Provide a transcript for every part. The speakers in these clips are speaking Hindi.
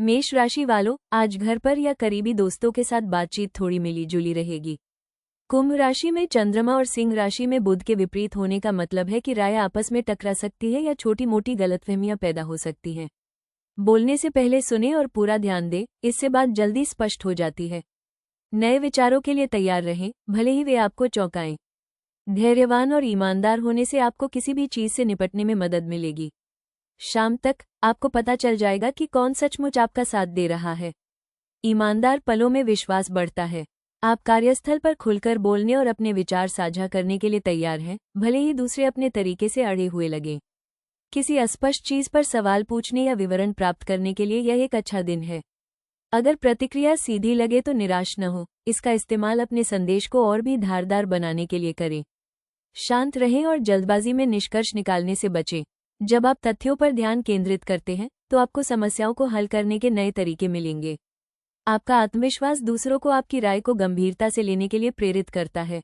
मेष राशि वालों, आज घर पर या करीबी दोस्तों के साथ बातचीत थोड़ी मिली जुली रहेगी। कुंभ राशि में चंद्रमा और सिंह राशि में बुध के विपरीत होने का मतलब है कि राय आपस में टकरा सकती है या छोटी मोटी गलतफहमियां पैदा हो सकती हैं। बोलने से पहले सुने और पूरा ध्यान दें, इससे बात जल्दी स्पष्ट हो जाती है। नए विचारों के लिए तैयार रहें, भले ही वे आपको चौंकाएं। धैर्यवान और ईमानदार होने से आपको किसी भी चीज से निपटने में मदद मिलेगी। शाम तक आपको पता चल जाएगा कि कौन सचमुच आपका साथ दे रहा है। ईमानदार पलों में विश्वास बढ़ता है। आप कार्यस्थल पर खुलकर बोलने और अपने विचार साझा करने के लिए तैयार हैं, भले ही दूसरे अपने तरीके से अड़े हुए लगें। किसी अस्पष्ट चीज पर सवाल पूछने या विवरण प्राप्त करने के लिए यह एक अच्छा दिन है। अगर प्रतिक्रिया सीधी लगे तो निराश न हो, इसका इस्तेमाल अपने संदेश को और भी धारदार बनाने के लिए करें। शांत रहें और जल्दबाजी में निष्कर्ष निकालने से बचें। जब आप तथ्यों पर ध्यान केंद्रित करते हैं तो आपको समस्याओं को हल करने के नए तरीके मिलेंगे। आपका आत्मविश्वास दूसरों को आपकी राय को गंभीरता से लेने के लिए प्रेरित करता है।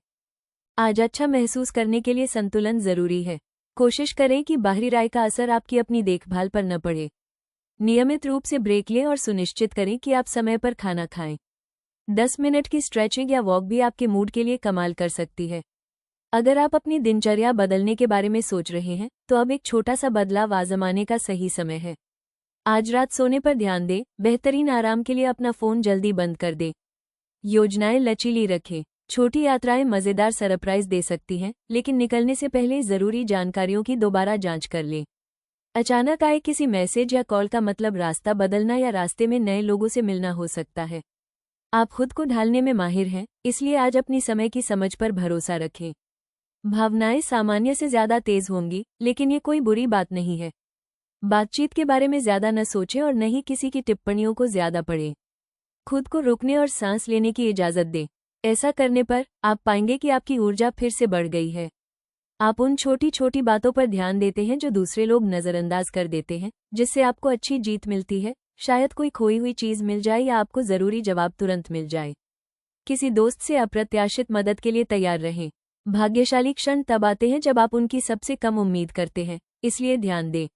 आज अच्छा महसूस करने के लिए संतुलन जरूरी है। कोशिश करें कि बाहरी राय का असर आपकी अपनी देखभाल पर न पड़े। नियमित रूप से ब्रेक लें और सुनिश्चित करें कि आप समय पर खाना खाएं। 10 मिनट की स्ट्रेचिंग या वॉक भी आपके मूड के लिए कमाल कर सकती है। अगर आप अपनी दिनचर्या बदलने के बारे में सोच रहे हैं तो अब एक छोटा सा बदलाव आजमाने का सही समय है। आज रात सोने पर ध्यान दें, बेहतरीन आराम के लिए अपना फोन जल्दी बंद कर दें। योजनाएं लचीली रखें। छोटी यात्राएं मजेदार सरप्राइज दे सकती हैं, लेकिन निकलने से पहले जरूरी जानकारियों की दोबारा जांच कर लें। अचानक आए किसी मैसेज या कॉल का मतलब रास्ता बदलना या रास्ते में नए लोगों से मिलना हो सकता है। आप खुद को ढालने में माहिर हैं, इसलिए आज अपनी समय की समझ पर भरोसा रखें। भावनाएं सामान्य से ज्यादा तेज होंगी, लेकिन ये कोई बुरी बात नहीं है। बातचीत के बारे में ज्यादा न सोचें और न ही किसी की टिप्पणियों को ज्यादा पढ़ें। खुद को रुकने और सांस लेने की इजाजत दें। ऐसा करने पर आप पाएंगे कि आपकी ऊर्जा फिर से बढ़ गई है। आप उन छोटी छोटी बातों पर ध्यान देते हैं जो दूसरे लोग नजरअंदाज कर देते हैं, जिससे आपको अच्छी जीत मिलती है। शायद कोई खोई हुई चीज मिल जाए या आपको जरूरी जवाब तुरंत मिल जाए। किसी दोस्त से अप्रत्याशित मदद के लिए तैयार रहें। भाग्यशाली क्षण तब आते हैं जब आप उनकी सबसे कम उम्मीद करते हैं, इसलिए ध्यान दें।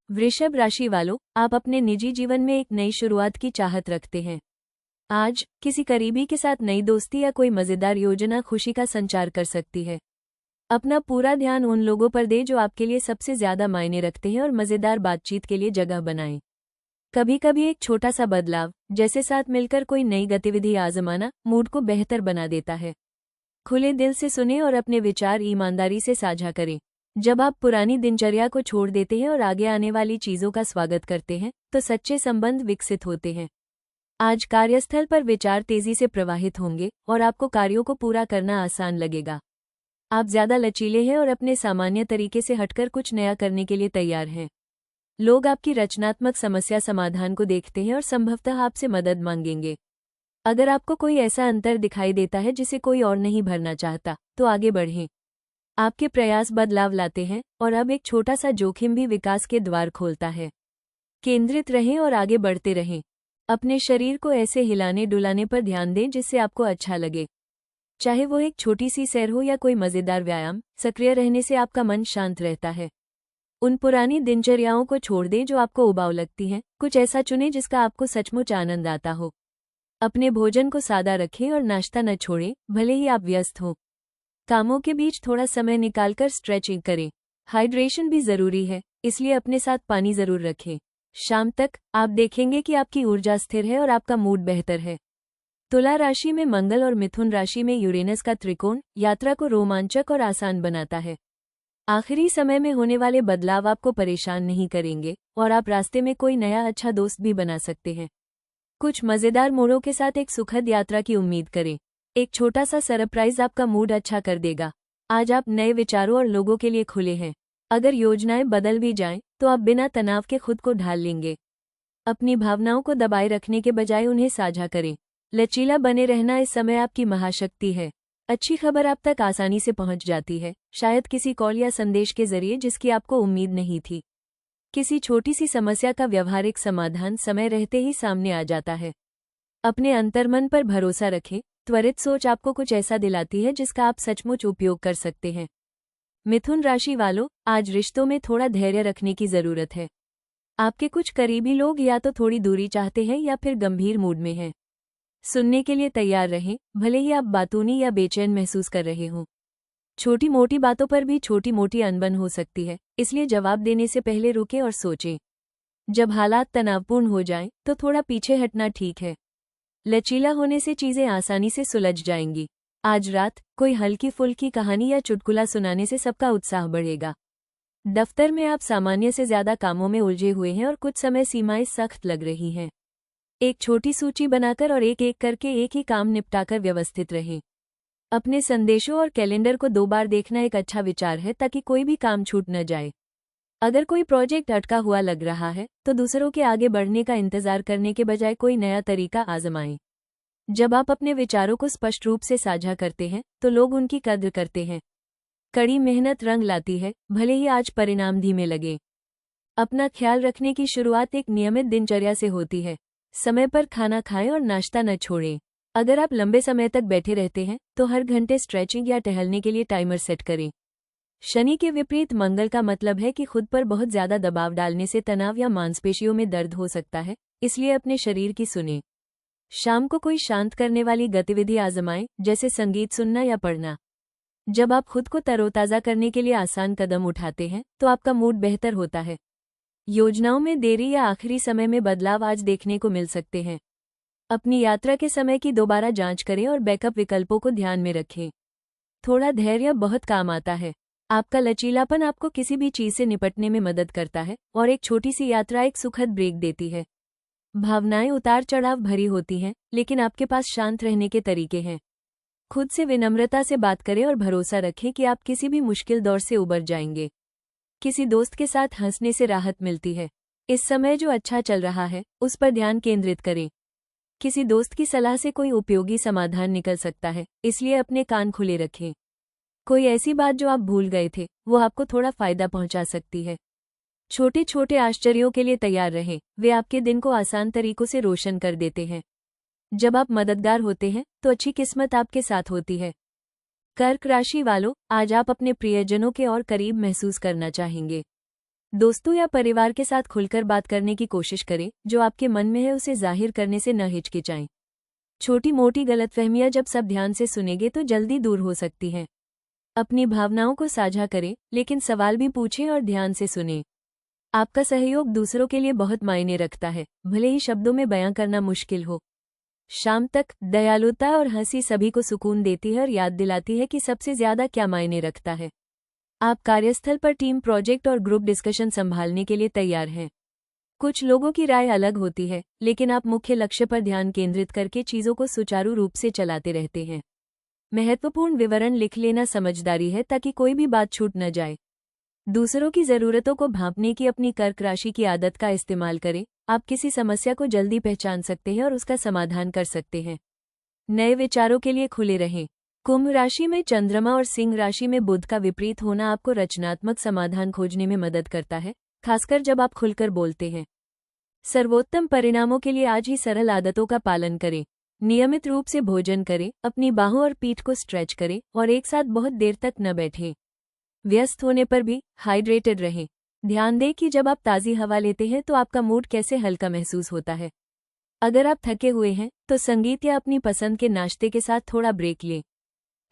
वृषभ राशि वालों, आप अपने निजी जीवन में एक नई शुरुआत की चाहत रखते हैं। आज किसी करीबी के साथ नई दोस्ती या कोई मजेदार योजना खुशी का संचार कर सकती है। अपना पूरा ध्यान उन लोगों पर दें जो आपके लिए सबसे ज्यादा मायने रखते हैं और मजेदार बातचीत के लिए जगह बनाएं। कभी कभी एक छोटा सा बदलाव, जैसे साथ मिलकर कोई नई गतिविधि आजमाना, मूड को बेहतर बना देता है। खुले दिल से सुनें और अपने विचार ईमानदारी से साझा करें। जब आप पुरानी दिनचर्या को छोड़ देते हैं और आगे आने वाली चीजों का स्वागत करते हैं तो सच्चे संबंध विकसित होते हैं। आज कार्यस्थल पर विचार तेजी से प्रवाहित होंगे और आपको कार्यों को पूरा करना आसान लगेगा। आप ज्यादा लचीले हैं और अपने सामान्य तरीके से हटकर कुछ नया करने के लिए तैयार हैं। लोग आपकी रचनात्मक समस्या समाधान को देखते हैं और संभवतः आपसे मदद मांगेंगे। अगर आपको कोई ऐसा अंतर दिखाई देता है जिसे कोई और नहीं भरना चाहता, तो आगे बढ़ें। आपके प्रयास बदलाव लाते हैं और अब एक छोटा सा जोखिम भी विकास के द्वार खोलता है। केंद्रित रहें और आगे बढ़ते रहें। अपने शरीर को ऐसे हिलाने डुलाने पर ध्यान दें जिससे आपको अच्छा लगे। चाहे वो एक छोटी सी सैर हो या कोई मजेदार व्यायाम, सक्रिय रहने से आपका मन शांत रहता है। उन पुरानी दिनचर्याओं को छोड़ दें जो आपको उबाऊ लगती हैं, कुछ ऐसा चुनें जिसका आपको सचमुच आनंद आता हो। अपने भोजन को सादा रखें और नाश्ता न छोड़ें, भले ही आप व्यस्त हों। कामों के बीच थोड़ा समय निकालकर स्ट्रेचिंग करें। हाइड्रेशन भी जरूरी है, इसलिए अपने साथ पानी जरूर रखें। शाम तक आप देखेंगे कि आपकी ऊर्जा स्थिर है और आपका मूड बेहतर है। तुला राशि में मंगल और मिथुन राशि में यूरेनस का त्रिकोण यात्रा को रोमांचक और आसान बनाता है। आखिरी समय में होने वाले बदलाव आपको परेशान नहीं करेंगे और आप रास्ते में कोई नया अच्छा दोस्त भी बना सकते हैं। कुछ मजेदार मोड़ों के साथ एक सुखद यात्रा की उम्मीद करें। एक छोटा सा सरप्राइज आपका मूड अच्छा कर देगा। आज आप नए विचारों और लोगों के लिए खुले हैं। अगर योजनाएं बदल भी जाएं, तो आप बिना तनाव के खुद को ढाल लेंगे। अपनी भावनाओं को दबाए रखने के बजाय उन्हें साझा करें। लचीला बने रहना इस समय आपकी महाशक्ति है। अच्छी खबर आप तक आसानी से पहुंच जाती है, शायद किसी कॉल या संदेश के जरिए जिसकी आपको उम्मीद नहीं थी। किसी छोटी सी समस्या का व्यवहारिक समाधान समय रहते ही सामने आ जाता है। अपने अंतर्मन पर भरोसा रखें। त्वरित सोच आपको कुछ ऐसा दिलाती है जिसका आप सचमुच उपयोग कर सकते हैं। मिथुन राशि वालों, आज रिश्तों में थोड़ा धैर्य रखने की जरूरत है। आपके कुछ करीबी लोग या तो थोड़ी दूरी चाहते हैं या फिर गंभीर मूड में हैं। सुनने के लिए तैयार रहें, भले ही आप बातूनी या बेचैन महसूस कर रहे हों। छोटी मोटी बातों पर भी छोटी मोटी अनबन हो सकती है, इसलिए जवाब देने से पहले रुकें और सोचें। जब हालात तनावपूर्ण हो जाएं, तो थोड़ा पीछे हटना ठीक है। लचीला होने से चीजें आसानी से सुलझ जाएंगी। आज रात कोई हल्की फुल्की कहानी या चुटकुला सुनाने से सबका उत्साह बढ़ेगा। दफ्तर में आप सामान्य से ज्यादा कामों में उलझे हुए हैं और कुछ समय सीमाएं सख्त लग रही हैं। एक छोटी सूची बनाकर और एक एक करके एक ही काम निपटाकर व्यवस्थित रहें। अपने संदेशों और कैलेंडर को 2 बार देखना एक अच्छा विचार है ताकि कोई भी काम छूट न जाए। अगर कोई प्रोजेक्ट अटका हुआ लग रहा है तो दूसरों के आगे बढ़ने का इंतजार करने के बजाय कोई नया तरीका आजमाएं। जब आप अपने विचारों को स्पष्ट रूप से साझा करते हैं तो लोग उनकी कद्र करते हैं। कड़ी मेहनत रंग लाती है, भले ही आज परिणाम धीमे लगे। अपना ख्याल रखने की शुरुआत एक नियमित दिनचर्या से होती है। समय पर खाना खाएं और नाश्ता न छोड़ें। अगर आप लंबे समय तक बैठे रहते हैं तो हर घंटे स्ट्रेचिंग या टहलने के लिए टाइमर सेट करें। शनि के विपरीत मंगल का मतलब है कि खुद पर बहुत ज्यादा दबाव डालने से तनाव या मांसपेशियों में दर्द हो सकता है, इसलिए अपने शरीर की सुनें। शाम को कोई शांत करने वाली गतिविधि आजमाएं, जैसे संगीत सुनना या पढ़ना। जब आप खुद को तरोताजा करने के लिए आसान कदम उठाते हैं तो आपका मूड बेहतर होता है। योजनाओं में देरी या आखिरी समय में बदलाव आज देखने को मिल सकते हैं। अपनी यात्रा के समय की दोबारा जांच करें और बैकअप विकल्पों को ध्यान में रखें। थोड़ा धैर्य बहुत काम आता है। आपका लचीलापन आपको किसी भी चीज से निपटने में मदद करता है और एक छोटी सी यात्रा एक सुखद ब्रेक देती है। भावनाएं उतार चढ़ाव भरी होती हैं, लेकिन आपके पास शांत रहने के तरीके हैं। खुद से विनम्रता से बात करें और भरोसा रखें कि आप किसी भी मुश्किल दौर से उबर जाएंगे। किसी दोस्त के साथ हंसने से राहत मिलती है। इस समय जो अच्छा चल रहा है उस पर ध्यान केंद्रित करें। किसी दोस्त की सलाह से कोई उपयोगी समाधान निकल सकता है, इसलिए अपने कान खुले रखें। कोई ऐसी बात जो आप भूल गए थे वो आपको थोड़ा फायदा पहुंचा सकती है। छोटे छोटे आश्चर्यों के लिए तैयार रहें, वे आपके दिन को आसान तरीकों से रोशन कर देते हैं। जब आप मददगार होते हैं तो अच्छी किस्मत आपके साथ होती है। कर्क राशि वालों, आज आप अपने प्रियजनों के और करीब महसूस करना चाहेंगे। दोस्तों या परिवार के साथ खुलकर बात करने की कोशिश करें, जो आपके मन में है उसे जाहिर करने से न हिचकिचाएं। छोटी मोटी गलतफहमियां जब सब ध्यान से सुनेंगे तो जल्दी दूर हो सकती हैं। अपनी भावनाओं को साझा करें, लेकिन सवाल भी पूछें और ध्यान से सुनें। आपका सहयोग दूसरों के लिए बहुत मायने रखता है, भले ही शब्दों में बयां करना मुश्किल हो। शाम तक दयालुता और हंसी सभी को सुकून देती है और याद दिलाती है कि सबसे ज्यादा क्या मायने रखता है। आप कार्यस्थल पर टीम प्रोजेक्ट और ग्रुप डिस्कशन संभालने के लिए तैयार हैं। कुछ लोगों की राय अलग होती है, लेकिन आप मुख्य लक्ष्य पर ध्यान केंद्रित करके चीजों को सुचारू रूप से चलाते रहते हैं। महत्वपूर्ण विवरण लिख लेना समझदारी है ताकि कोई भी बात छूट न जाए। दूसरों की जरूरतों को भांपने की अपनी कर्क राशि की आदत का इस्तेमाल करें। आप किसी समस्या को जल्दी पहचान सकते हैं और उसका समाधान कर सकते हैं। नए विचारों के लिए खुले रहें। कुंभ राशि में चंद्रमा और सिंह राशि में बुध का विपरीत होना आपको रचनात्मक समाधान खोजने में मदद करता है, खासकर जब आप खुलकर बोलते हैं। सर्वोत्तम परिणामों के लिए आज ही सरल आदतों का पालन करें। नियमित रूप से भोजन करें, अपनी बाहों और पीठ को स्ट्रेच करें और एक साथ बहुत देर तक न बैठें। व्यस्त होने पर भी हाइड्रेटेड रहें। ध्यान दें कि जब आप ताज़ी हवा लेते हैं तो आपका मूड कैसे हल्का महसूस होता है। अगर आप थके हुए हैं तो संगीत या अपनी पसंद के नाश्ते के साथ थोड़ा ब्रेक लें।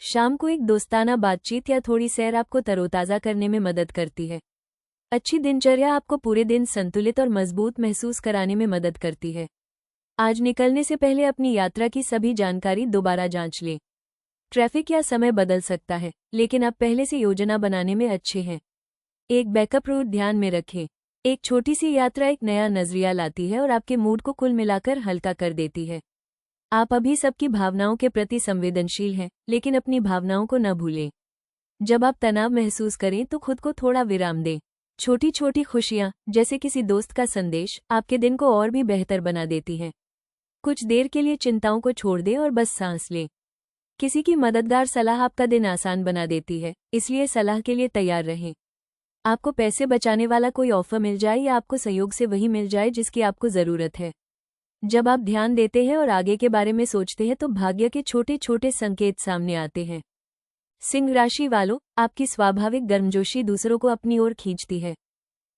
शाम को एक दोस्ताना बातचीत या थोड़ी सैर आपको तरोताज़ा करने में मदद करती है। अच्छी दिनचर्या आपको पूरे दिन संतुलित और मजबूत महसूस कराने में मदद करती है। आज निकलने से पहले अपनी यात्रा की सभी जानकारी दोबारा जांच लें। ट्रैफिक या समय बदल सकता है, लेकिन आप पहले से योजना बनाने में अच्छे हैं। एक बैकअप रूट ध्यान में रखें। एक छोटी सी यात्रा एक नया नजरिया लाती है और आपके मूड को कुल मिलाकर हल्का कर देती है। आप अभी सबकी भावनाओं के प्रति संवेदनशील हैं, लेकिन अपनी भावनाओं को न भूलें। जब आप तनाव महसूस करें तो खुद को थोड़ा विराम दें। छोटी छोटी खुशियां, जैसे किसी दोस्त का संदेश, आपके दिन को और भी बेहतर बना देती हैं। कुछ देर के लिए चिंताओं को छोड़ दें और बस सांस लें। किसी की मददगार सलाह आपका दिन आसान बना देती है, इसलिए सलाह के लिए तैयार रहें। आपको पैसे बचाने वाला कोई ऑफर मिल जाए या आपको सहयोग से वही मिल जाए जिसकी आपको जरूरत है। जब आप ध्यान देते हैं और आगे के बारे में सोचते हैं तो भाग्य के छोटे छोटे संकेत सामने आते हैं। सिंह राशि वालों, आपकी स्वाभाविक गर्मजोशी दूसरों को अपनी ओर खींचती है।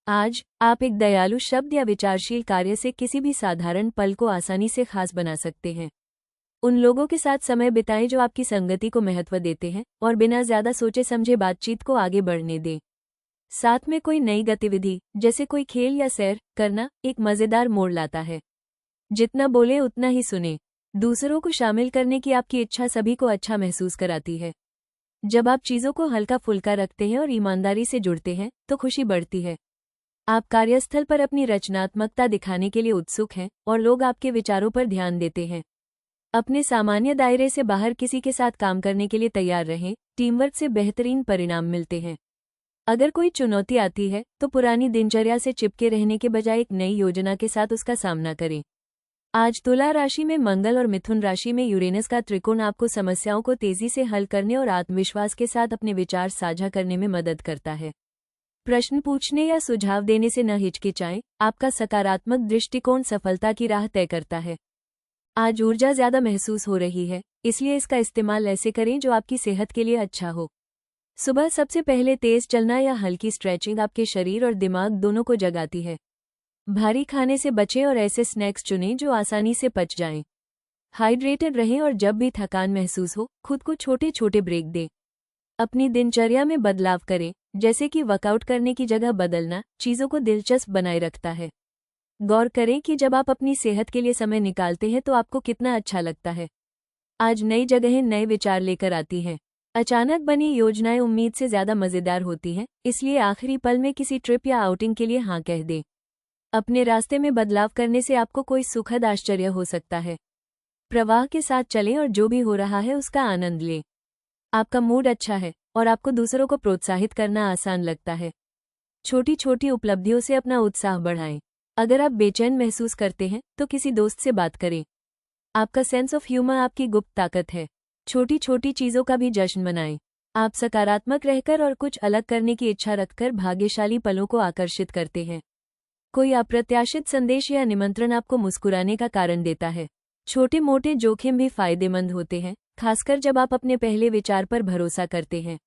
आज आप एक दयालु शब्द या विचारशील कार्य से किसी भी साधारण पल को आसानी से खास बना सकते हैं। उन लोगों के साथ समय बिताएं जो आपकी संगति को महत्व देते हैं और बिना ज्यादा सोचे समझे बातचीत को आगे बढ़ने दें। साथ में कोई नई गतिविधि जैसे कोई खेल या सैर करना एक मजेदार मोड़ लाता है। जितना बोले उतना ही सुने। दूसरों को शामिल करने की आपकी इच्छा सभी को अच्छा महसूस कराती है। जब आप चीजों को हल्का फुल्का रखते हैं और ईमानदारी से जुड़ते हैं तो खुशी बढ़ती है। आप कार्यस्थल पर अपनी रचनात्मकता दिखाने के लिए उत्सुक हैं और लोग आपके विचारों पर ध्यान देते हैं। अपने सामान्य दायरे से बाहर किसी के साथ काम करने के लिए तैयार रहें, टीमवर्क से बेहतरीन परिणाम मिलते हैं। अगर कोई चुनौती आती है तो पुरानी दिनचर्या से चिपके रहने के बजाय एक नई योजना के साथ उसका सामना करें। आज तुला राशि में मंगल और मिथुन राशि में यूरेनस का त्रिकोण आपको समस्याओं को तेजी से हल करने और आत्मविश्वास के साथ अपने विचार साझा करने में मदद करता है। प्रश्न पूछने या सुझाव देने से न हिचकिचाएं, आपका सकारात्मक दृष्टिकोण सफलता की राह तय करता है। आज ऊर्जा ज्यादा महसूस हो रही है, इसलिए इसका इस्तेमाल ऐसे करें जो आपकी सेहत के लिए अच्छा हो। सुबह सबसे पहले तेज चलना या हल्की स्ट्रेचिंग आपके शरीर और दिमाग दोनों को जगाती है। भारी खाने से बचें और ऐसे स्नैक्स चुनें जो आसानी से पच जाएं। हाइड्रेटेड रहें और जब भी थकान महसूस हो खुद को छोटे छोटे ब्रेक दें। अपनी दिनचर्या में बदलाव करें, जैसे कि वर्कआउट करने की जगह बदलना चीजों को दिलचस्प बनाए रखता है। गौर करें कि जब आप अपनी सेहत के लिए समय निकालते हैं तो आपको कितना अच्छा लगता है। आज नई जगहें नए विचार लेकर आती हैं। अचानक बनी योजनाएं उम्मीद से ज्यादा मजेदार होती हैं, इसलिए आखिरी पल में किसी ट्रिप या आउटिंग के लिए हाँ कह दें। अपने रास्ते में बदलाव करने से आपको कोई सुखद आश्चर्य हो सकता है। प्रवाह के साथ चलें और जो भी हो रहा है उसका आनंद लें। आपका मूड अच्छा है और आपको दूसरों को प्रोत्साहित करना आसान लगता है। छोटी छोटी उपलब्धियों से अपना उत्साह बढ़ाएं। अगर आप बेचैन महसूस करते हैं तो किसी दोस्त से बात करें। आपका सेंस ऑफ ह्यूमर आपकी गुप्त ताकत है। छोटी छोटी चीजों का भी जश्न मनाएं। आप सकारात्मक रहकर और कुछ अलग करने की इच्छा रखकर भाग्यशाली पलों को आकर्षित करते हैं। कोई अप्रत्याशित संदेश या निमंत्रण आपको मुस्कुराने का कारण देता है। छोटे मोटे जोखिम भी फायदेमंद होते हैं, खासकर जब आप अपने पहले विचार पर भरोसा करते हैं।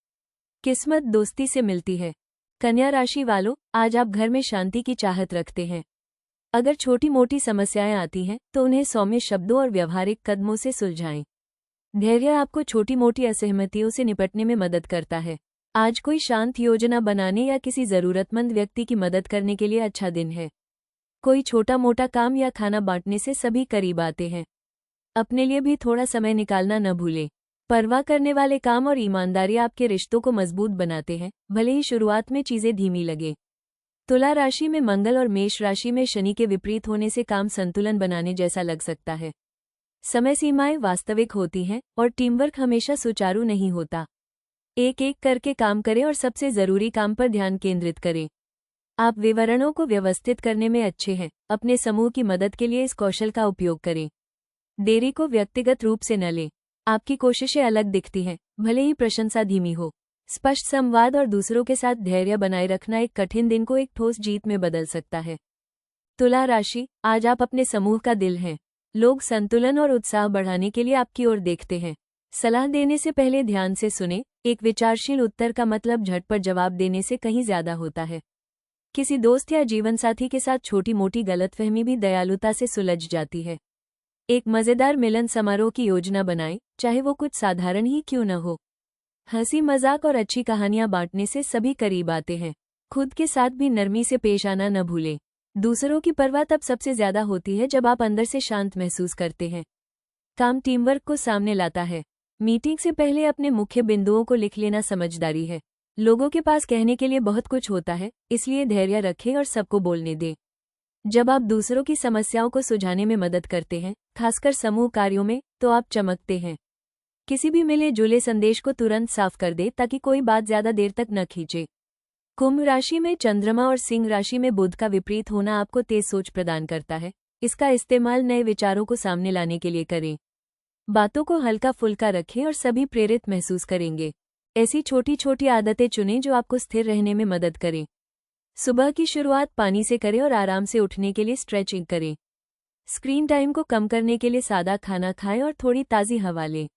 किस्मत दोस्ती से मिलती है। कन्या राशि वालों, आज आप घर में शांति की चाहत रखते हैं। अगर छोटी मोटी समस्याएं आती हैं तो उन्हें सौम्य शब्दों और व्यवहारिक कदमों से सुलझाएं। धैर्य आपको छोटी मोटी असहमतियों से निपटने में मदद करता है। आज कोई शांत योजना बनाने या किसी जरूरतमंद व्यक्ति की मदद करने के लिए अच्छा दिन है। कोई छोटा मोटा काम या खाना बांटने से सभी करीब आते हैं। अपने लिए भी थोड़ा समय निकालना न भूलें। परवाह करने वाले काम और ईमानदारी आपके रिश्तों को मजबूत बनाते हैं, भले ही शुरुआत में चीजें धीमी लगे। तुला राशि में मंगल और मेष राशि में शनि के विपरीत होने से काम संतुलन बनाने जैसा लग सकता है। समय सीमाएं वास्तविक होती हैं और टीमवर्क हमेशा सुचारू नहीं होता। एक एक करके काम करें और सबसे जरूरी काम पर ध्यान केंद्रित करें। आप विवरणों को व्यवस्थित करने में अच्छे हैं। अपने समूह की मदद के लिए इस कौशल का उपयोग करें। देरी को व्यक्तिगत रूप से न लें। आपकी कोशिशें अलग दिखती हैं, भले ही प्रशंसा धीमी हो। स्पष्ट संवाद और दूसरों के साथ धैर्य बनाए रखना एक कठिन दिन को एक ठोस जीत में बदल सकता है। तुला राशि, आज आप अपने समूह का दिल हैं। लोग संतुलन और उत्साह बढ़ाने के लिए आपकी ओर देखते हैं। सलाह देने से पहले ध्यान से सुनें। एक विचारशील उत्तर का मतलब झटपट जवाब देने से कहीं ज्यादा होता है। किसी दोस्त या जीवनसाथी के साथ छोटी मोटी गलतफहमी भी दयालुता से सुलझ जाती है। एक मजेदार मिलन समारोह की योजना बनाएं, चाहे वो कुछ साधारण ही क्यों न हो। हंसी मजाक और अच्छी कहानियां बांटने से सभी करीब आते हैं। खुद के साथ भी नरमी से पेश आना न भूलें। दूसरों की परवाह तब सबसे ज्यादा होती है जब आप अंदर से शांत महसूस करते हैं। काम टीमवर्क को सामने लाता है। मीटिंग से पहले अपने मुख्य बिंदुओं को लिख लेना समझदारी है। लोगों के पास कहने के लिए बहुत कुछ होता है, इसलिए धैर्य रखें और सबको बोलने दें। जब आप दूसरों की समस्याओं को सुलझाने में मदद करते हैं, खासकर समूह कार्यों में, तो आप चमकते हैं। किसी भी मिले जुले संदेश को तुरंत साफ कर दे ताकि कोई बात ज्यादा देर तक न खींचे। कुंभ राशि में चंद्रमा और सिंह राशि में बुध का विपरीत होना आपको तेज सोच प्रदान करता है। इसका इस्तेमाल नए विचारों को सामने लाने के लिए करें। बातों को हल्का फुल्का रखें और सभी प्रेरित महसूस करेंगे। ऐसी छोटी छोटी आदतें चुनें जो आपको स्थिर रहने में मदद करें। सुबह की शुरुआत पानी से करें और आराम से उठने के लिए स्ट्रेचिंग करें। स्क्रीन टाइम को कम करने के लिए सादा खाना खाएं और थोड़ी ताज़ी हवा लें।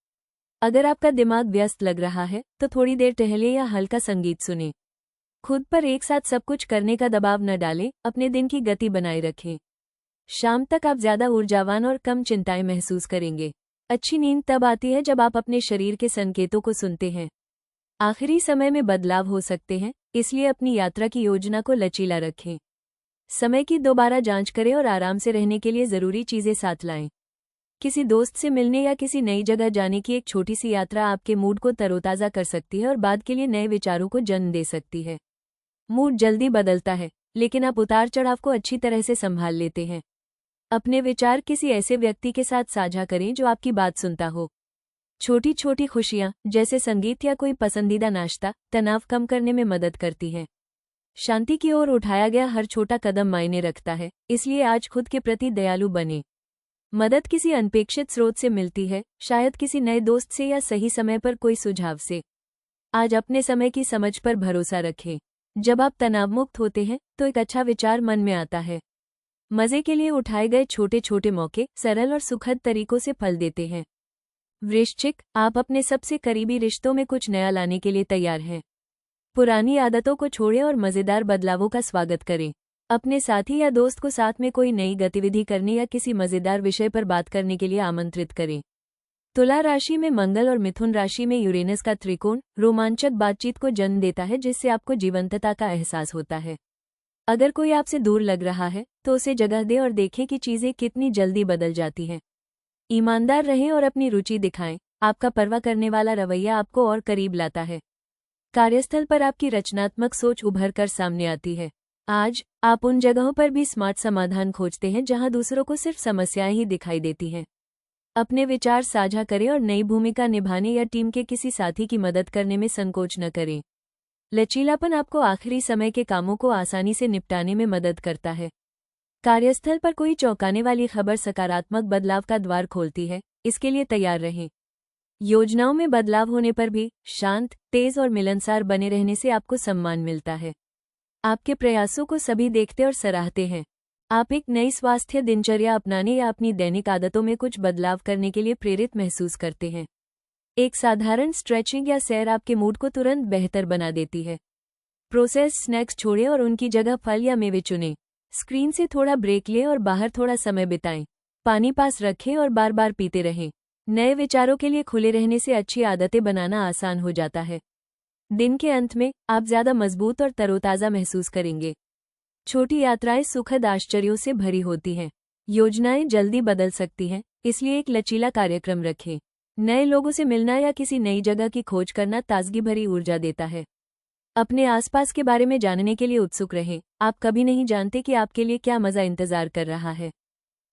अगर आपका दिमाग व्यस्त लग रहा है तो थोड़ी देर टहलें या हल्का संगीत सुनें। खुद पर एक साथ सब कुछ करने का दबाव न डालें, अपने दिन की गति बनाए रखें। शाम तक आप ज्यादा ऊर्जावान और कम चिंताएं महसूस करेंगे। अच्छी नींद तब आती है जब आप अपने शरीर के संकेतों को सुनते हैं। आखिरी समय में बदलाव हो सकते हैं, इसलिए अपनी यात्रा की योजना को लचीला रखें। समय की दोबारा जांच करें और आराम से रहने के लिए जरूरी चीजें साथ लाएं। किसी दोस्त से मिलने या किसी नई जगह जाने की एक छोटी सी यात्रा आपके मूड को तरोताजा कर सकती है और बाद के लिए नए विचारों को जन्म दे सकती है। मूड जल्दी बदलता है, लेकिन आप उतार चढ़ाव को अच्छी तरह से संभाल लेते हैं। अपने विचार किसी ऐसे व्यक्ति के साथ साझा करें जो आपकी बात सुनता हो। छोटी छोटी खुशियां, जैसे संगीत या कोई पसंदीदा नाश्ता, तनाव कम करने में मदद करती हैं। शांति की ओर उठाया गया हर छोटा कदम मायने रखता है, इसलिए आज खुद के प्रति दयालु बने। मदद किसी अनपेक्षित स्रोत से मिलती है, शायद किसी नए दोस्त से या सही समय पर कोई सुझाव से। आज अपने समय की समझ पर भरोसा रखें। जब आप तनावमुक्त होते हैं तो एक अच्छा विचार मन में आता है। मजे के लिए उठाए गए छोटे छोटे मौके सरल और सुखद तरीकों से फल देते हैं। वृश्चिक, आप अपने सबसे करीबी रिश्तों में कुछ नया लाने के लिए तैयार हैं। पुरानी आदतों को छोड़ें और मजेदार बदलावों का स्वागत करें। अपने साथी या दोस्त को साथ में कोई नई गतिविधि करने या किसी मजेदार विषय पर बात करने के लिए आमंत्रित करें। तुला राशि में मंगल और मिथुन राशि में यूरेनस का त्रिकोण रोमांचक बातचीत को जन्म देता है, जिससे आपको जीवंतता का एहसास होता है। अगर कोई आपसे दूर लग रहा है तो उसे जगह दें और देखें कि चीजें कितनी जल्दी बदल जाती हैं। ईमानदार रहें और अपनी रुचि दिखाएं। आपका परवाह करने वाला रवैया आपको और करीब लाता है। कार्यस्थल पर आपकी रचनात्मक सोच उभर कर सामने आती है। आज आप उन जगहों पर भी स्मार्ट समाधान खोजते हैं जहां दूसरों को सिर्फ समस्याएं ही दिखाई देती हैं। अपने विचार साझा करें और नई भूमिका निभाने या टीम के किसी साथी की मदद करने में संकोच न करें। लचीलापन आपको आखिरी समय के कामों को आसानी से निपटाने में मदद करता है। कार्यस्थल पर कोई चौंकाने वाली खबर सकारात्मक बदलाव का द्वार खोलती है, इसके लिए तैयार रहें। योजनाओं में बदलाव होने पर भी शांत, तेज और मिलनसार बने रहने से आपको सम्मान मिलता है। आपके प्रयासों को सभी देखते और सराहते हैं। आप एक नई स्वास्थ्य दिनचर्या अपनाने या अपनी दैनिक आदतों में कुछ बदलाव करने के लिए प्रेरित महसूस करते हैं। एक साधारण स्ट्रेचिंग या सैर आपके मूड को तुरंत बेहतर बना देती है। प्रोसेस्ड स्नैक्स छोड़ें और उनकी जगह फल या मेवे चुनें। स्क्रीन से थोड़ा ब्रेक लें और बाहर थोड़ा समय बिताएं। पानी पास रखें और बार बार पीते रहें। नए विचारों के लिए खुले रहने से अच्छी आदतें बनाना आसान हो जाता है। दिन के अंत में आप ज्यादा मजबूत और तरोताजा महसूस करेंगे। छोटी यात्राएं सुखद आश्चर्यों से भरी होती हैं। योजनाएं जल्दी बदल सकती हैं, इसलिए एक लचीला कार्यक्रम रखें। नए लोगों से मिलना या किसी नई जगह की खोज करना ताजगी भरी ऊर्जा देता है। अपने आसपास के बारे में जानने के लिए उत्सुक रहें। आप कभी नहीं जानते कि आपके लिए क्या मजा इंतजार कर रहा है।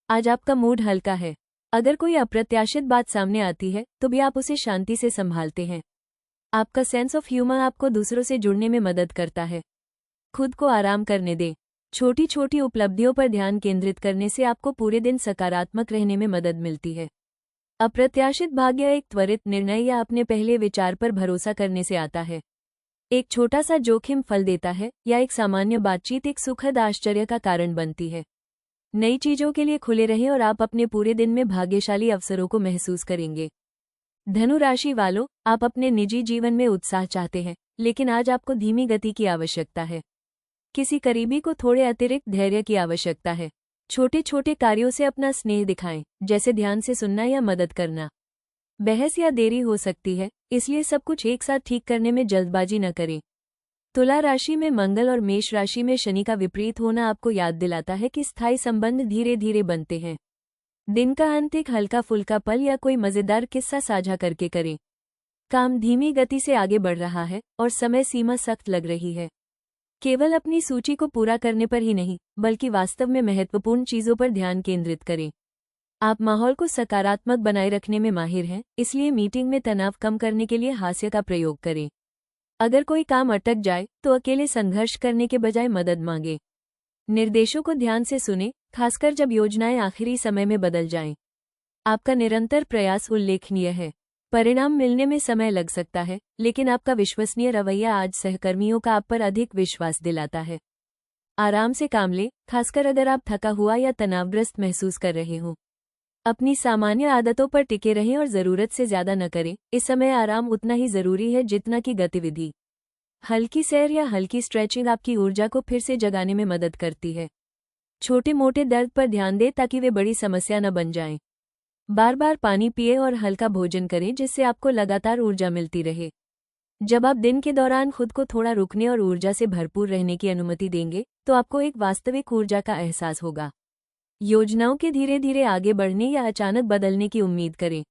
आज आपका मूड हल्का है। अगर कोई अप्रत्याशित बात सामने आती है तो भी आप उसे शांति से संभालते हैं। आपका सेंस ऑफ ह्यूमर आपको दूसरों से जुड़ने में मदद करता है। खुद को आराम करने दें। छोटी छोटी उपलब्धियों पर ध्यान केंद्रित करने से आपको पूरे दिन सकारात्मक रहने में मदद मिलती है। अप्रत्याशित भाग्य एक त्वरित निर्णय या अपने पहले विचार पर भरोसा करने से आता है। एक छोटा सा जोखिम फल देता है या एक सामान्य बातचीत एक सुखद आश्चर्य का कारण बनती है। नई चीजों के लिए खुले रहें और आप अपने पूरे दिन में भाग्यशाली अवसरों को महसूस करेंगे। धनु राशि वालों, आप अपने निजी जीवन में उत्साह चाहते हैं, लेकिन आज आपको धीमी गति की आवश्यकता है। किसी करीबी को थोड़े अतिरिक्त धैर्य की आवश्यकता है। छोटे छोटे कार्यों से अपना स्नेह दिखाएं, जैसे ध्यान से सुनना या मदद करना। बहस या देरी हो सकती है, इसलिए सब कुछ एक साथ ठीक करने में जल्दबाजी न करें। तुला राशि में मंगल और मेष राशि में शनि का विपरीत होना आपको याद दिलाता है कि स्थायी संबंध धीरे धीरे बनते हैं। दिन का अंत एक हल्का फुल्का पल या कोई मजेदार किस्सा साझा करके करें। काम धीमी गति से आगे बढ़ रहा है और समय सीमा सख्त लग रही है। केवल अपनी सूची को पूरा करने पर ही नहीं, बल्कि वास्तव में महत्वपूर्ण चीजों पर ध्यान केंद्रित करें। आप माहौल को सकारात्मक बनाए रखने में माहिर हैं, इसलिए मीटिंग में तनाव कम करने के लिए हास्य का प्रयोग करें। अगर कोई काम अटक जाए तो अकेले संघर्ष करने के बजाय मदद मांगे। निर्देशों को ध्यान से सुने, खासकर जब योजनाएं आखिरी समय में बदल जाएं। आपका निरंतर प्रयास उल्लेखनीय है। परिणाम मिलने में समय लग सकता है, लेकिन आपका विश्वसनीय रवैया आज सहकर्मियों का आप पर अधिक विश्वास दिलाता है। आराम से काम लें, खासकर अगर आप थका हुआ या तनावग्रस्त महसूस कर रहे हो। अपनी सामान्य आदतों पर टिके रहें और जरूरत से ज्यादा न करें। इस समय आराम उतना ही जरूरी है जितना कि गतिविधि। हल्की सैर या हल्की स्ट्रेचिंग आपकी ऊर्जा को फिर से जगाने में मदद करती है। छोटे मोटे दर्द पर ध्यान दें ताकि वे बड़ी समस्या न बन जाएं। बार बार पानी पिए और हल्का भोजन करें जिससे आपको लगातार ऊर्जा मिलती रहे। जब आप दिन के दौरान खुद को थोड़ा रुकने और ऊर्जा से भरपूर रहने की अनुमति देंगे तो आपको एक वास्तविक ऊर्जा का एहसास होगा। योजनाओं के धीरे धीरे आगे बढ़ने या अचानक बदलने की उम्मीद करें।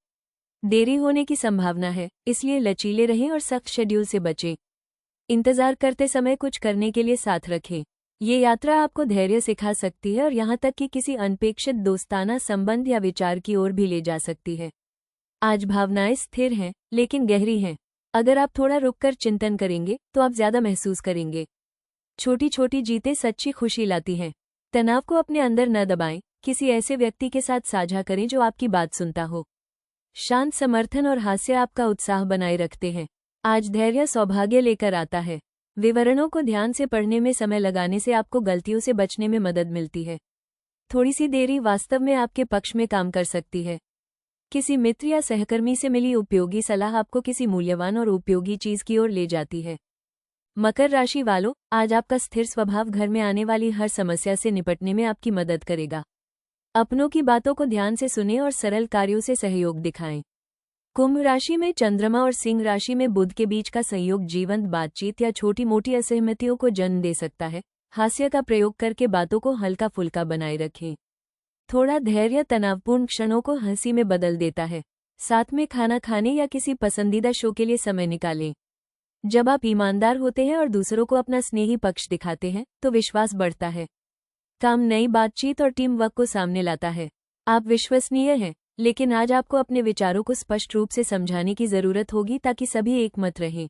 देरी होने की संभावना है, इसलिए लचीले रहें और सख्त शेड्यूल से बचें। इंतजार करते समय कुछ करने के लिए साथ रखें। ये यात्रा आपको धैर्य सिखा सकती है और यहाँ तक कि किसी अनपेक्षित दोस्ताना संबंध या विचार की ओर भी ले जा सकती है। आज भावनाएं स्थिर हैं, लेकिन गहरी हैं। अगर आप थोड़ा रुककर चिंतन करेंगे तो आप ज्यादा महसूस करेंगे। छोटी छोटी जीतें सच्ची खुशी लाती हैं। तनाव को अपने अंदर न दबाएं, किसी ऐसे व्यक्ति के साथ साझा करें जो आपकी बात सुनता हो। शांत समर्थन और हास्य आपका उत्साह बनाए रखते हैं। आज धैर्य सौभाग्य लेकर आता है। विवरणों को ध्यान से पढ़ने में समय लगाने से आपको गलतियों से बचने में मदद मिलती है। थोड़ी सी देरी वास्तव में आपके पक्ष में काम कर सकती है। किसी मित्र या सहकर्मी से मिली उपयोगी सलाह आपको किसी मूल्यवान और उपयोगी चीज की ओर ले जाती है। मकर राशि वालों, आज आपका स्थिर स्वभाव घर में आने वाली हर समस्या से निपटने में आपकी मदद करेगा। अपनों की बातों को ध्यान से सुनें और सरल कार्यों से सहयोग दिखाएं। कुंभ राशि में चंद्रमा और सिंह राशि में बुध के बीच का संयोग जीवंत बातचीत या छोटी मोटी असहमतियों को जन्म दे सकता है। हास्य का प्रयोग करके बातों को हल्का फुल्का बनाए रखें। थोड़ा धैर्य तनावपूर्ण क्षणों को हंसी में बदल देता है। साथ में खाना खाने या किसी पसंदीदा शो के लिए समय निकालें। जब आप ईमानदार होते हैं और दूसरों को अपना स्नेही पक्ष दिखाते हैं तो विश्वास बढ़ता है। काम नई बातचीत और टीम वर्क को सामने लाता है। आप विश्वसनीय हैं, लेकिन आज आपको अपने विचारों को स्पष्ट रूप से समझाने की जरूरत होगी ताकि सभी एकमत रहें।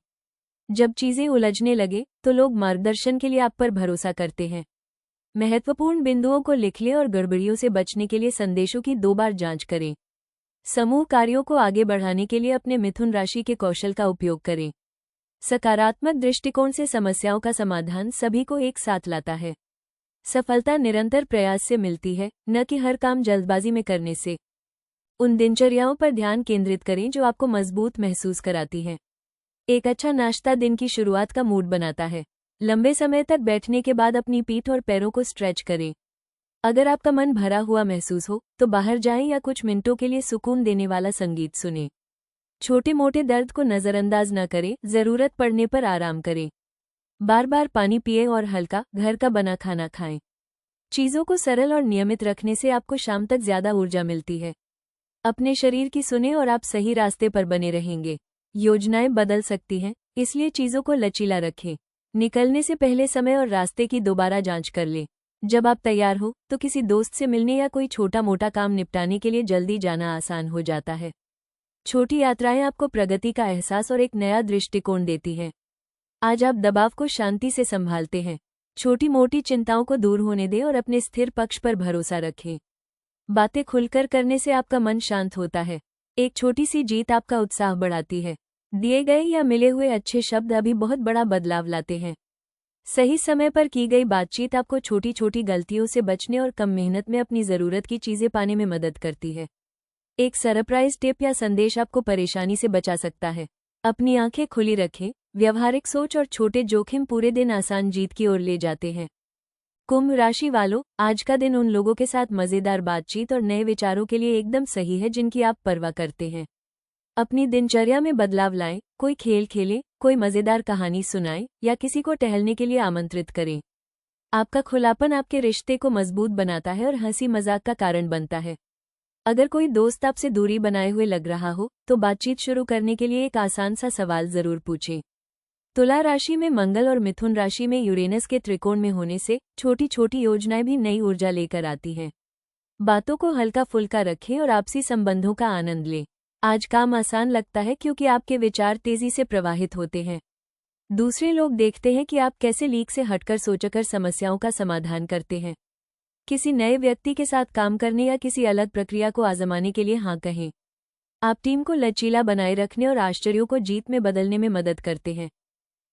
जब चीजें उलझने लगे तो लोग मार्गदर्शन के लिए आप पर भरोसा करते हैं। महत्वपूर्ण बिंदुओं को लिख लें और गड़बड़ियों से बचने के लिए संदेशों की 2 बार जांच करें। समूह कार्यों को आगे बढ़ाने के लिए अपने मिथुन राशि के कौशल का उपयोग करें। सकारात्मक दृष्टिकोण से समस्याओं का समाधान सभी को एक साथ लाता है। सफलता निरंतर प्रयास से मिलती है, न कि हर काम जल्दबाजी में करने से। उन दिनचर्याओं पर ध्यान केंद्रित करें जो आपको मजबूत महसूस कराती हैं। एक अच्छा नाश्ता दिन की शुरुआत का मूड बनाता है। लंबे समय तक बैठने के बाद अपनी पीठ और पैरों को स्ट्रेच करें। अगर आपका मन भरा हुआ महसूस हो तो बाहर जाएं या कुछ मिनटों के लिए सुकून देने वाला संगीत सुनें। छोटे मोटे दर्द को नजरअंदाज न करें, जरूरत पड़ने पर आराम करें। बार बार पानी पिएं और हल्का घर का बना खाना खाएं। चीजों को सरल और नियमित रखने से आपको शाम तक ज्यादा ऊर्जा मिलती है। अपने शरीर की सुने और आप सही रास्ते पर बने रहेंगे। योजनाएं बदल सकती हैं, इसलिए चीजों को लचीला रखें। निकलने से पहले समय और रास्ते की दोबारा जांच कर लें। जब आप तैयार हो तो किसी दोस्त से मिलने या कोई छोटा मोटा काम निपटाने के लिए जल्दी जाना आसान हो जाता है। छोटी यात्राएं आपको प्रगति का एहसास और एक नया दृष्टिकोण देती हैं। आज आप दबाव को शांति से संभालते हैं। छोटी मोटी चिंताओं को दूर होने दें और अपने स्थिर पक्ष पर भरोसा रखें। बातें खुलकर करने से आपका मन शांत होता है। एक छोटी सी जीत आपका उत्साह बढ़ाती है। दिए गए या मिले हुए अच्छे शब्द अभी बहुत बड़ा बदलाव लाते हैं। सही समय पर की गई बातचीत आपको छोटी छोटी गलतियों से बचने और कम मेहनत में अपनी जरूरत की चीजें पाने में मदद करती है। एक सरप्राइज टिप या संदेश आपको परेशानी से बचा सकता है। अपनी आंखें खुली रखें। व्यवहारिक सोच और छोटे जोखिम पूरे दिन आसान जीत की ओर ले जाते हैं। कुंभ राशि वालों, आज का दिन उन लोगों के साथ मजेदार बातचीत और नए विचारों के लिए एकदम सही है जिनकी आप परवाह करते हैं। अपनी दिनचर्या में बदलाव लाएं, कोई खेल खेलें, कोई मजेदार कहानी सुनाएं या किसी को टहलने के लिए आमंत्रित करें। आपका खुलापन आपके रिश्ते को मजबूत बनाता है और हंसी मजाक का कारण बनता है। अगर कोई दोस्त आपसे दूरी बनाए हुए लग रहा हो तो बातचीत शुरू करने के लिए एक आसान सा सवाल जरूर पूछें। तुला राशि में मंगल और मिथुन राशि में यूरेनस के त्रिकोण में होने से छोटी छोटी योजनाएं भी नई ऊर्जा लेकर आती हैं। बातों को हल्का फुल्का रखें और आपसी संबंधों का आनंद लें। आज काम आसान लगता है क्योंकि आपके विचार तेजी से प्रवाहित होते हैं। दूसरे लोग देखते हैं कि आप कैसे लीक से हटकर सोचकर समस्याओं का समाधान करते हैं। किसी नए व्यक्ति के साथ काम करने या किसी अलग प्रक्रिया को आजमाने के लिए हाँ कहें। आप टीम को लचीला बनाए रखने और आश्चर्यों को जीत में बदलने में मदद करते हैं।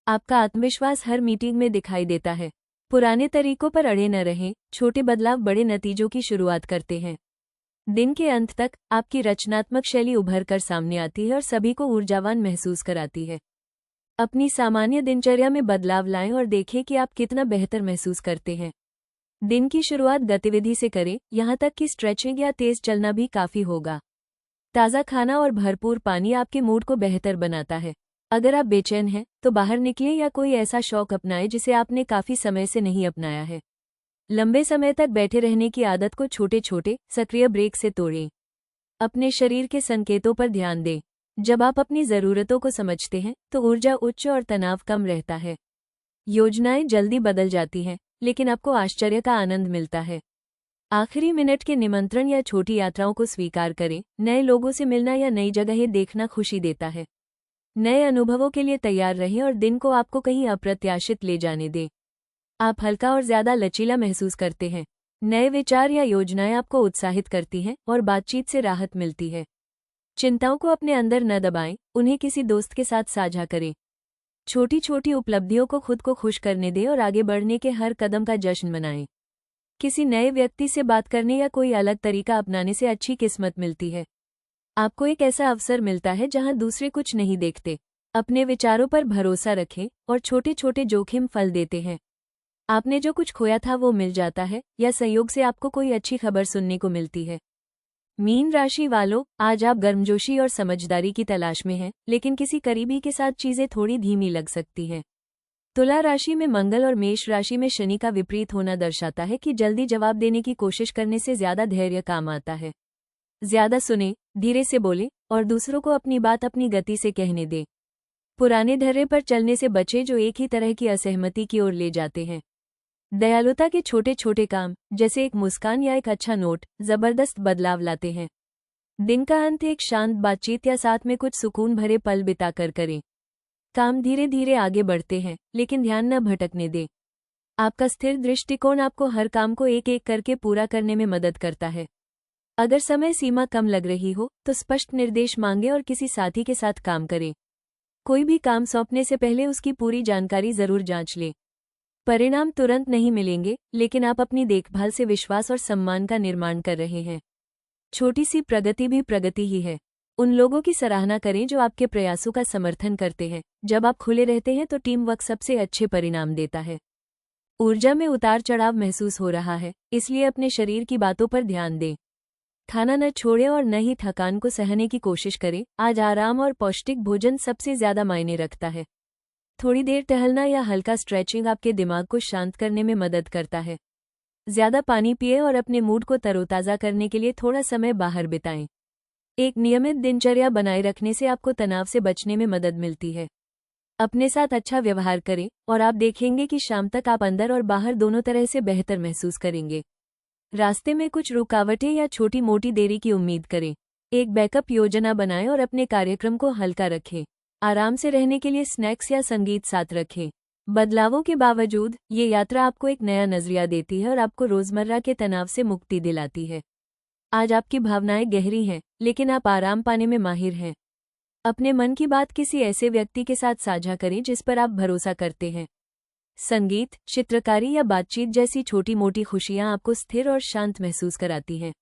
आपका आत्मविश्वास हर मीटिंग में दिखाई देता है। पुराने तरीकों पर अड़े न रहें, छोटे बदलाव बड़े नतीजों की शुरुआत करते हैं। दिन के अंत तक आपकी रचनात्मक शैली उभर कर सामने आती है और सभी को ऊर्जावान महसूस कराती है। अपनी सामान्य दिनचर्या में बदलाव लाएं और देखें कि आप कितना बेहतर महसूस करते हैं। दिन की शुरुआत गतिविधि से करें, यहाँ तक कि स्ट्रेचिंग या तेज चलना भी काफ़ी होगा। ताज़ा खाना और भरपूर पानी आपके मूड को बेहतर बनाता है। अगर आप बेचैन हैं, तो बाहर निकलें या कोई ऐसा शौक अपनाएं जिसे आपने काफ़ी समय से नहीं अपनाया है। लंबे समय तक बैठे रहने की आदत को छोटे छोटे सक्रिय ब्रेक से तोड़ें। अपने शरीर के संकेतों पर ध्यान दें। जब आप अपनी ज़रूरतों को समझते हैं, तो ऊर्जा उच्च और तनाव कम रहता है। योजनाएं जल्दी बदल जाती हैं, लेकिन आपको आश्चर्य का आनंद मिलता है। आखिरी मिनट के निमंत्रण या छोटी यात्राओं को स्वीकार करें। नए लोगों से मिलना या नई जगहें देखना खुशी देता है। नए अनुभवों के लिए तैयार रहें और दिन को आपको कहीं अप्रत्याशित ले जाने दें। आप हल्का और ज़्यादा लचीला महसूस करते हैं। नए विचार या योजनाएं आपको उत्साहित करती हैं और बातचीत से राहत मिलती है। चिंताओं को अपने अंदर न दबाएं, उन्हें किसी दोस्त के साथ साझा करें। छोटी छोटी उपलब्धियों को खुद को खुश करने दें और आगे बढ़ने के हर कदम का जश्न मनाएं। किसी नए व्यक्ति से बात करने या कोई अलग तरीका अपनाने से अच्छी किस्मत मिलती है। आपको एक ऐसा अवसर मिलता है जहां दूसरे कुछ नहीं देखते। अपने विचारों पर भरोसा रखें और छोटे छोटे जोखिम फल देते हैं। आपने जो कुछ खोया था वो मिल जाता है, या संयोग से आपको कोई अच्छी खबर सुनने को मिलती है। मीन राशि वालों, आज आप गर्मजोशी और समझदारी की तलाश में हैं, लेकिन किसी करीबी के साथ चीजें थोड़ी धीमी लग सकती हैं। तुला राशि में मंगल और मेष राशि में शनि का विपरीत होना दर्शाता है कि जल्दी जवाब देने की कोशिश करने से ज्यादा धैर्य काम आता है। ज्यादा सुने, धीरे से बोले और दूसरों को अपनी बात अपनी गति से कहने दें। पुराने धैर्य पर चलने से बचे जो एक ही तरह की असहमति की ओर ले जाते हैं। दयालुता के छोटे छोटे काम, जैसे एक मुस्कान या एक अच्छा नोट, जबरदस्त बदलाव लाते हैं। दिन का अंत एक शांत बातचीत या साथ में कुछ सुकून भरे पल बिताकर करें। काम धीरे धीरे आगे बढ़ते हैं, लेकिन ध्यान न भटकने दें। आपका स्थिर दृष्टिकोण आपको हर काम को एक एक करके पूरा करने में मदद करता है। अगर समय सीमा कम लग रही हो, तो स्पष्ट निर्देश मांगे और किसी साथी के साथ काम करें। कोई भी काम सौंपने से पहले उसकी पूरी जानकारी जरूर जांच लें। परिणाम तुरंत नहीं मिलेंगे, लेकिन आप अपनी देखभाल से विश्वास और सम्मान का निर्माण कर रहे हैं। छोटी सी प्रगति भी प्रगति ही है। उन लोगों की सराहना करें जो आपके प्रयासों का समर्थन करते हैं। जब आप खुले रहते हैं तो टीम वर्क सबसे अच्छे परिणाम देता है। ऊर्जा में उतार चढ़ाव महसूस हो रहा है, इसलिए अपने शरीर की बातों पर ध्यान दें। खाना न छोड़ें और न ही थकान को सहने की कोशिश करें। आज आराम और पौष्टिक भोजन सबसे ज्यादा मायने रखता है। थोड़ी देर टहलना या हल्का स्ट्रेचिंग आपके दिमाग को शांत करने में मदद करता है। ज्यादा पानी पिएं और अपने मूड को तरोताज़ा करने के लिए थोड़ा समय बाहर बिताएं। एक नियमित दिनचर्या बनाए रखने से आपको तनाव से बचने में मदद मिलती है। अपने साथ अच्छा व्यवहार करें और आप देखेंगे कि शाम तक आप अंदर और बाहर दोनों तरह से बेहतर महसूस करेंगे। रास्ते में कुछ रुकावटें या छोटी मोटी देरी की उम्मीद करें। एक बैकअप योजना बनाएं और अपने कार्यक्रम को हल्का रखें। आराम से रहने के लिए स्नैक्स या संगीत साथ रखें। बदलावों के बावजूद ये यात्रा आपको एक नया नजरिया देती है और आपको रोजमर्रा के तनाव से मुक्ति दिलाती है। आज आपकी भावनाएं गहरी हैं, लेकिन आप आराम पाने में माहिर हैं। अपने मन की बात किसी ऐसे व्यक्ति के साथ साझा करें जिस पर आप भरोसा करते हैं। संगीत, चित्रकारी या बातचीत जैसी छोटी मोटी खुशियां आपको स्थिर और शांत महसूस कराती हैं।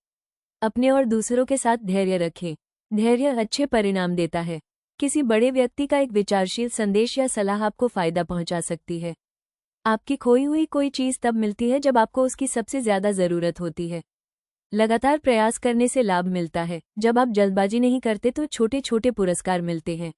अपने और दूसरों के साथ धैर्य रखें। धैर्य अच्छे परिणाम देता है। किसी बड़े व्यक्ति का एक विचारशील संदेश या सलाह आपको फायदा पहुंचा सकती है। आपकी खोई हुई कोई चीज तब मिलती है जब आपको उसकी सबसे ज्यादा जरूरत होती है। लगातार प्रयास करने से लाभ मिलता है। जब आप जल्दबाजी नहीं करते तो छोटे छोटे पुरस्कार मिलते हैं।